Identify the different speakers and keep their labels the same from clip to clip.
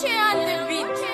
Speaker 1: on the beat.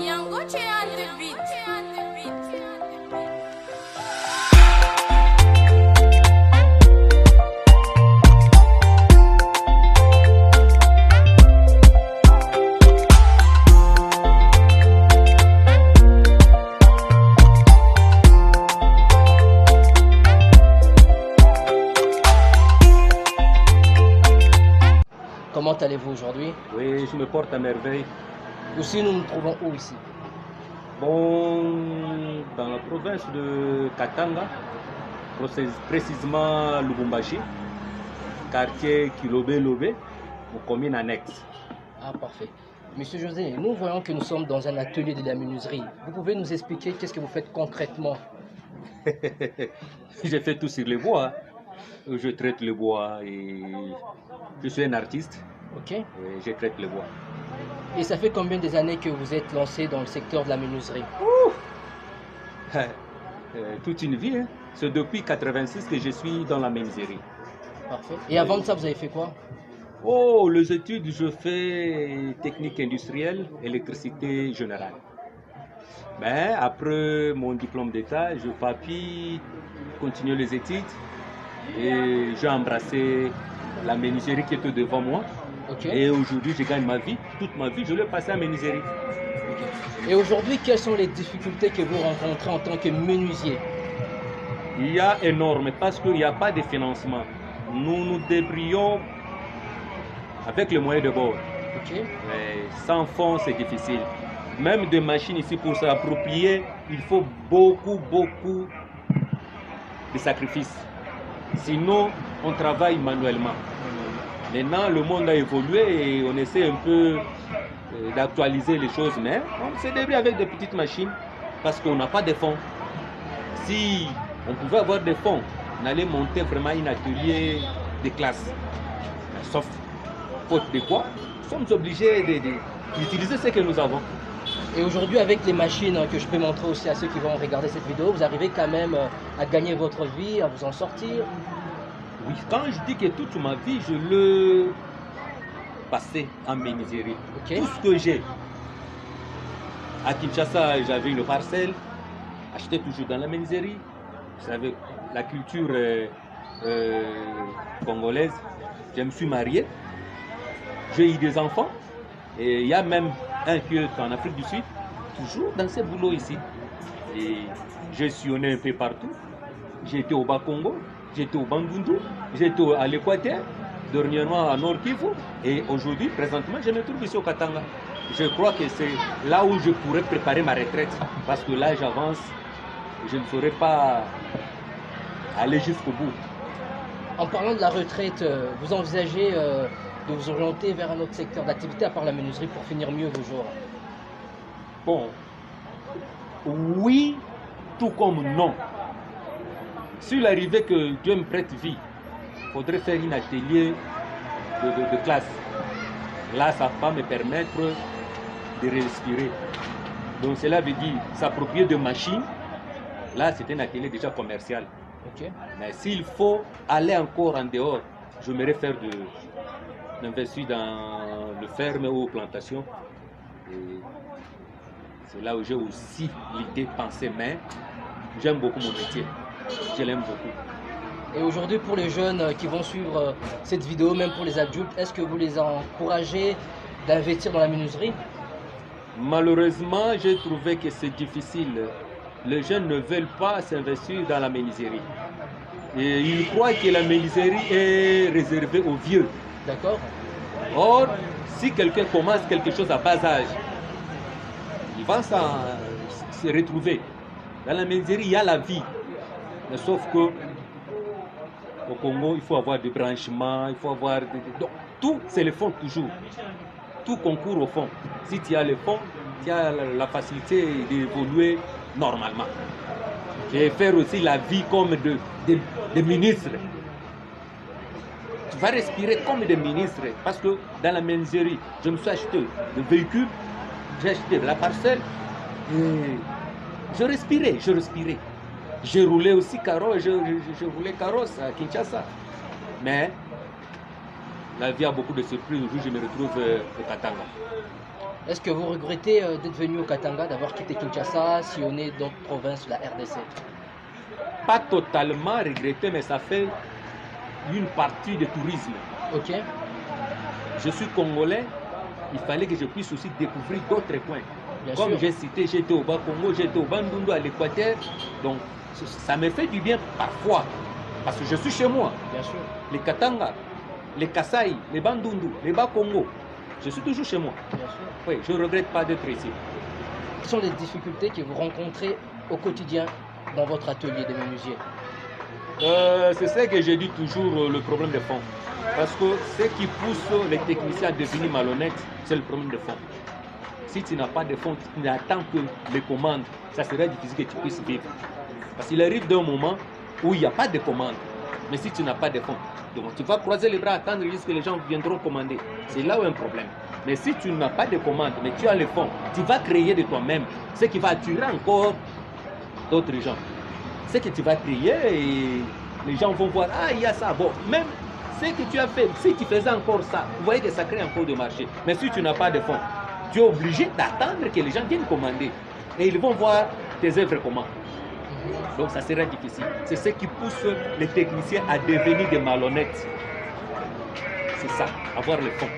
Speaker 1: Yangoche on the beat.
Speaker 2: Comment allez-vous aujourd'hui?
Speaker 3: Oui, je me porte à merveille.
Speaker 2: Aussi, nous nous trouvons où ici?
Speaker 3: Bon, dans la province de Katanga, précisément Lubumbashi, quartier Kilobe-Lobe, aux communes annexes.
Speaker 2: Ah, parfait. Monsieur José, nous voyons que nous sommes dans un atelier de la menuiserie. Vous pouvez nous expliquer qu'est-ce que vous faites concrètement?
Speaker 3: Je fais tout sur le bois. Je traite le bois et je suis un artiste.
Speaker 2: Ok.
Speaker 3: Et je traite le bois.
Speaker 2: Et ça fait combien des années que vous êtes lancé dans le secteur de la menuiserie?
Speaker 3: Toute une vie. Hein. C'est depuis 1986 que je suis dans la menuiserie.
Speaker 2: Parfait. Et avant de ça, vous avez fait quoi?
Speaker 3: Oh, les études, je fais technique industrielle, électricité générale. Mais après mon diplôme d'état, je n'ai pas pu continuer les études et j'ai embrassé la menuiserie qui était devant moi. Okay. Et aujourd'hui, je gagne ma vie. Toute ma vie, je l'ai passé à menuiserie.
Speaker 2: Okay. Et aujourd'hui, quelles sont les difficultés que vous rencontrez en tant que menuisier?
Speaker 3: Il y a énorme parce qu'il n'y a pas de financement. Nous nous débrouillons avec les moyens de bord.
Speaker 2: Okay.
Speaker 3: Mais sans fonds, c'est difficile. Même des machines ici, pour s'approprier, il faut beaucoup de sacrifices. Sinon, on travaille manuellement. Maintenant, le monde a évolué et on essaie un peu d'actualiser les choses, mais on se débrouille avec des petites machines parce qu'on n'a pas de fonds. Si on pouvait avoir des fonds, on allait monter vraiment un atelier de classe. Sauf faute de quoi, nous sommes obligés d'utiliser ce que nous avons.
Speaker 2: Et aujourd'hui, avec les machines que je peux montrer aussi à ceux qui vont regarder cette vidéo, vous arrivez quand même à gagner votre vie, à vous en sortir?
Speaker 3: Oui, quand je dis que toute ma vie, je l'ai passé en menuiserie.
Speaker 2: Ok.
Speaker 3: Tout ce que j'ai. À Kinshasa, j'avais une parcelle, acheté toujours dans la menuiserie. Vous savez, la culture congolaise. Je me suis marié, j'ai eu des enfants, et il y a même un qui est en Afrique du Sud, toujours dans ce boulot ici. Et j'ai sillonné un peu partout. J'ai été au Bas-Congo, j'ai été au Bandundu, j'ai été à l'Équateur, dernièrement à Nord Kivu, et aujourd'hui, présentement, je me trouve ici au Katanga. Je crois que c'est là où je pourrais préparer ma retraite, parce que là, j'avance, je ne saurais pas aller jusqu'au bout.
Speaker 2: En parlant de la retraite, vous envisagez de vous orienter vers un autre secteur d'activité à part la menuiserie pour finir mieux vos jours?
Speaker 3: Bon, oui, tout comme non. S'il arrivait que Dieu me prête vie, il faudrait faire un atelier de classe. Là, ça va me permettre de respirer. Donc cela veut dire s'approprier de machines. Là, c'est un atelier déjà commercial.
Speaker 2: Ok.
Speaker 3: Mais s'il faut aller encore en dehors, je m'aimerais faire d'investir dans le ferme ou plantation. C'est là où j'ai aussi l'idée de penser, mais j'aime beaucoup mon métier. Je l'aime beaucoup.
Speaker 2: Et aujourd'hui, pour les jeunes qui vont suivre cette vidéo, même pour les adultes, est-ce que vous les encouragez d'investir dans la menuiserie?
Speaker 3: Malheureusement, j'ai trouvé que c'est difficile. Les jeunes ne veulent pas s'investir dans la menuiserie. Et ils croient que la menuiserie est réservée aux vieux.
Speaker 2: D'accord.
Speaker 3: Or, si quelqu'un commence quelque chose à bas âge, il va se retrouver. Dans la menuiserie, il y a la vie. Mais sauf que au Congo, il faut avoir des branchements, il faut avoir... Donc, tout, c'est le fond toujours. Tout concourt au fond. Si tu as le fond, tu as la facilité d'évoluer normalement. Et faire aussi la vie comme de ministre. Tu vas respirer comme des ministres. Parce que dans la menuiserie, je me suis acheté le véhicule, j'ai acheté la parcelle, et je respirais. J'ai roulé aussi carrosse, je roulais carrosse à Kinshasa. Mais la vie a beaucoup de surprises. Aujourd'hui, je me retrouve au Katanga.
Speaker 2: Est-ce que vous regrettez d'être venu au Katanga, d'avoir quitté Kinshasa, sillonné d'autres provinces de la RDC?
Speaker 3: Pas totalement regretté, mais ça fait une partie du tourisme.
Speaker 2: Ok.
Speaker 3: Je suis congolais, il fallait que je puisse aussi découvrir d'autres coins.
Speaker 2: Bien
Speaker 3: Comme
Speaker 2: sûr.
Speaker 3: j'ai cité, j'étais au Bas-Congo, j'étais au Bandundu, à l'Équateur. Donc, ça me fait du bien parfois. Parce que je suis chez moi.
Speaker 2: Bien sûr.
Speaker 3: Les Katanga, les Kasaï, les Bandundu, les Bas-Congo. Je suis toujours chez moi.
Speaker 2: Bien sûr.
Speaker 3: Oui, je ne regrette pas d'être ici.
Speaker 2: Quelles sont les difficultés que vous rencontrez au quotidien dans votre atelier de menuisier?
Speaker 3: C'est ça que j'ai dit toujours, le problème de fond. Parce que ce qui pousse les techniciens à devenir malhonnêtes, c'est le problème de fond. Si tu n'as pas de fonds, tu n'attends que les commandes, ça serait difficile que tu puisses vivre. Parce qu'il arrive d'un moment où il n'y a pas de commandes. Mais si tu n'as pas de fonds, donc tu vas croiser les bras, attendre jusqu'à les gens viendront commander. C'est là où il y a un problème. Mais si tu n'as pas de commandes, mais tu as les fonds, tu vas créer de toi-même ce qui va attirer encore d'autres gens. Ce que tu vas créer et les gens vont voir, ah, il y a ça. Bon, même ce que tu as fait, si tu faisais encore ça, vous voyez que ça crée encore de marché. Mais si tu n'as pas de fonds, tu es obligé d'attendre que les gens viennent commander. Et ils vont voir tes œuvres comment. Donc ça sera difficile. C'est ce qui pousse les techniciens à devenir des malhonnêtes. C'est ça, avoir le fonds.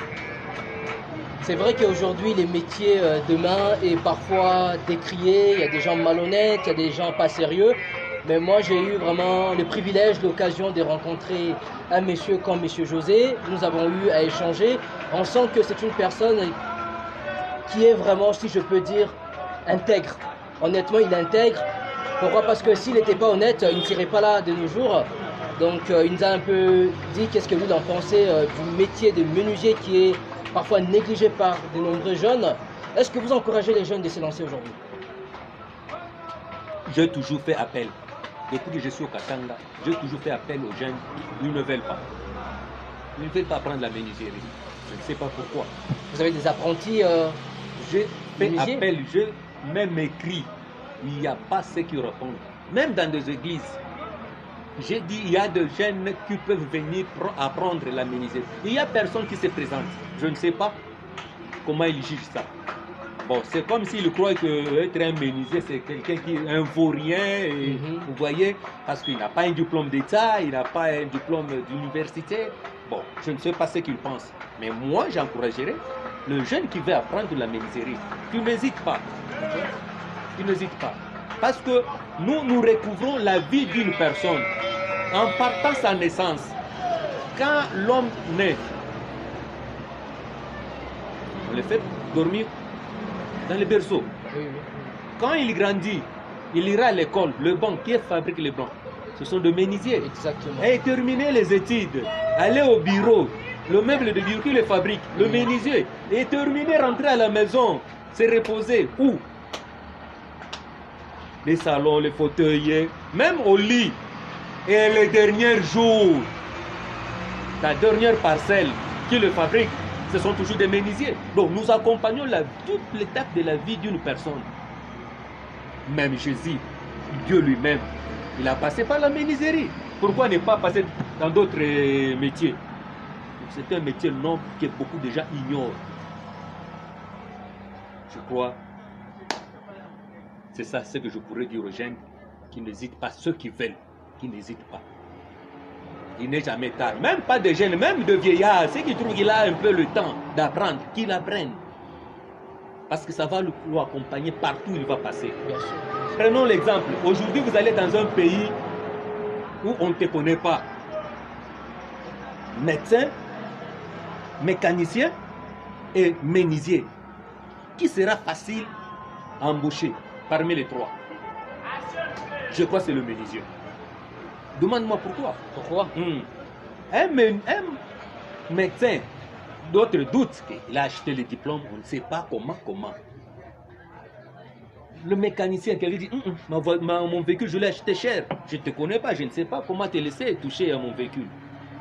Speaker 2: C'est vrai qu'aujourd'hui, les métiers de main est parfois décrié. Il y a des gens malhonnêtes, il y a des gens pas sérieux. Mais moi, j'ai eu vraiment le privilège, l'occasion de rencontrer un monsieur comme monsieur José. Nous avons eu à échanger. On sent que c'est une personne qui est vraiment, si je peux dire, intègre. Honnêtement, il intègre. Pourquoi? Parce que s'il n'était pas honnête, il ne serait pas là de nos jours. Donc il nous a un peu dit qu'est-ce que lui il en pensait du métier de menuisier qui est parfois négligé par de nombreux jeunes. Est-ce que vous encouragez les jeunes de se lancer aujourd'hui?
Speaker 3: J'ai toujours fait appel. Depuis que je suis au Katanga, j'ai toujours fait appel aux jeunes. Ils ne veulent pas. Ils ne veulent pas prendre la menuiserie. Je ne sais pas pourquoi.
Speaker 2: Vous avez des apprentis
Speaker 3: J'ai fait
Speaker 2: menuisiers?
Speaker 3: appel, j'ai même écrit. Il n'y a pas ceux qui répondent. Même dans des églises. J'ai dit, il y a des jeunes qui peuvent venir apprendre la menuiserie. Il n'y a personne qui se présente. Je ne sais pas comment ils jugent ça. Bon, c'est comme s'ils croient qu'être un menuisier, c'est quelqu'un qui est un vaurien. Et, vous voyez, parce qu'il n'a pas un diplôme d'État, il n'a pas un diplôme d'université. Bon, je ne sais pas ce qu'ils pensent. Mais moi, j'encouragerais le jeune qui veut apprendre la menuiserie. Tu n'hésites pas. Tu n'hésites pas. Parce que nous recouvrons la vie d'une personne en partant sa naissance. Quand l'homme naît, on le fait dormir dans le berceau. Quand il grandit, il ira à l'école. Le banc, qui fabrique les bancs? Ce sont des menuisiers.
Speaker 2: Exactement.
Speaker 3: Et terminer les études, aller au bureau, le meuble de bureau qui le fabrique, le menuisier. Et terminer, rentrer à la maison, se reposer. Où? Les salons, les fauteuils, même au lit. Et les derniers jours, la dernière parcelle qui le fabrique, ce sont toujours des menuisiers. Donc nous accompagnons toute l'étape de la vie d'une personne. Même Jésus, Dieu lui-même, il a passé par la menuiserie. Pourquoi ne pas passer dans d'autres métiers? C'est un métier noble que beaucoup de gens ignorent. Je crois, c'est ça ce que je pourrais dire aux jeunes qui n'hésitent pas, ceux qui veulent, qui n'hésitent pas. Il n'est jamais tard, même pas de jeunes, même de vieillards, ceux qui trouvent qu'il a un peu le temps d'apprendre, qu'il apprenne. Parce que ça va le accompagner partout où il va passer.
Speaker 2: Bien sûr.
Speaker 3: Prenons l'exemple. Aujourd'hui, vous allez dans un pays où on ne te connaît pas. Médecin, mécanicien et menuisier. Qui sera facile à embaucher parmi les trois? Je crois que c'est le menuisier. Demande-moi pourquoi.
Speaker 2: Pourquoi?
Speaker 3: Un médecin, d'autres doutent qu'il a acheté le diplôme, on ne sait pas comment. Le mécanicien qui lui dit, mon véhicule, je l'ai acheté cher, je ne te connais pas, je ne sais pas comment te laisser toucher à mon véhicule.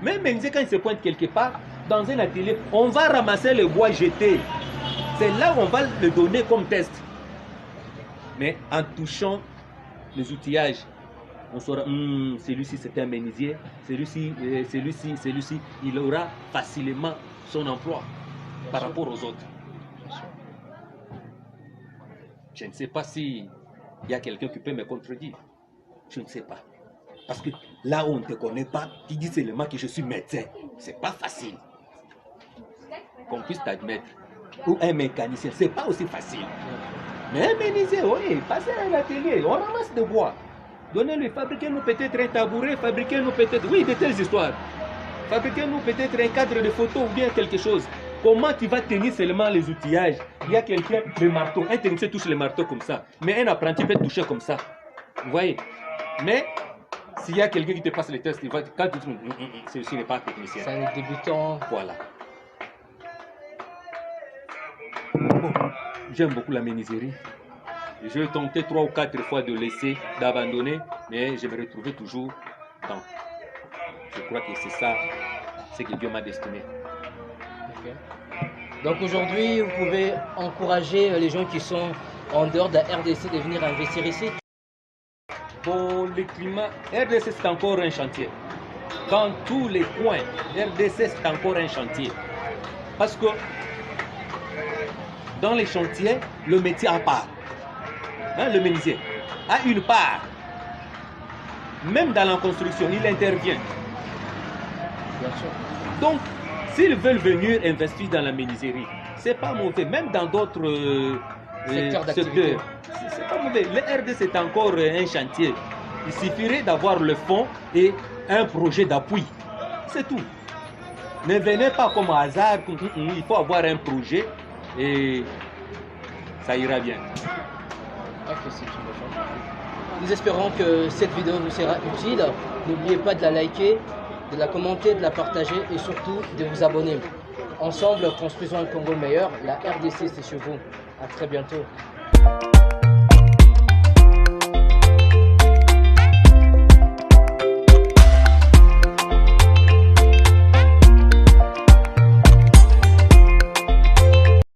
Speaker 3: Même menuisier, quand il se pointe quelque part, dans un atelier, on va ramasser le bois jeté. C'est là où on va le donner comme test. Mais en touchant les outillages, on saura, celui-ci c'est un menuisier, celui-ci, il aura facilement son emploi par rapport aux autres. Je ne sais pas s'il y a quelqu'un qui peut me contredire. Je ne sais pas. Parce que là où on ne te connaît pas, tu dis seulement que je suis médecin. C'est pas facile. Qu'on puisse t'admettre. Ou un mécanicien, c'est pas aussi facile. Mais un menuisier, oui, passez à un atelier, on ramasse de bois. Donnez-lui, fabriquez-nous peut-être un tabouret, fabriquez-nous peut-être, oui, de telles histoires. Fabriquez-nous peut-être un cadre de photo ou bien quelque chose. Comment tu vas tenir seulement les outillages? Il y a quelqu'un, le marteau, un technicien touche le marteau comme ça, mais un apprenti peut toucher comme ça. Vous voyez? Mais s'il y a quelqu'un qui te passe les tests, il va dire, quand tu dis, celui-ci n'est pas un technicien.
Speaker 2: C'est un débutant.
Speaker 3: Voilà. Bon, j'aime beaucoup la menuiserie. Je tentais 3 ou 4 fois de laisser, d'abandonner, mais je me retrouvais toujours dans. Je crois que c'est ça, ce que Dieu m'a destiné.
Speaker 2: Okay. Donc aujourd'hui, vous pouvez encourager les gens qui sont en dehors de la RDC de venir investir ici?
Speaker 3: Bon, le climat, RDC c'est encore un chantier. Dans tous les coins, RDC c'est encore un chantier. Parce que dans les chantiers, le métier à part. Le menuisier a une part. Même dans la construction, il intervient.
Speaker 2: Bien sûr.
Speaker 3: Donc, s'ils veulent venir investir dans la menuiserie, c'est pas mauvais. Même dans d'autres
Speaker 2: secteurs d'activité.
Speaker 3: C'est pas mauvais. Le RD, c'est encore un chantier. Il suffirait d'avoir le fonds et un projet d'appui. C'est tout. Ne venez pas comme un hasard. Il faut avoir un projet et ça ira bien.
Speaker 2: Ok, c'est une bonne chose. Nous espérons que cette vidéo vous sera utile. N'oubliez pas de la liker, de la commenter, de la partager et surtout de vous abonner. Ensemble, construisons un Congo meilleur. La RDC, c'est chez vous. À très bientôt.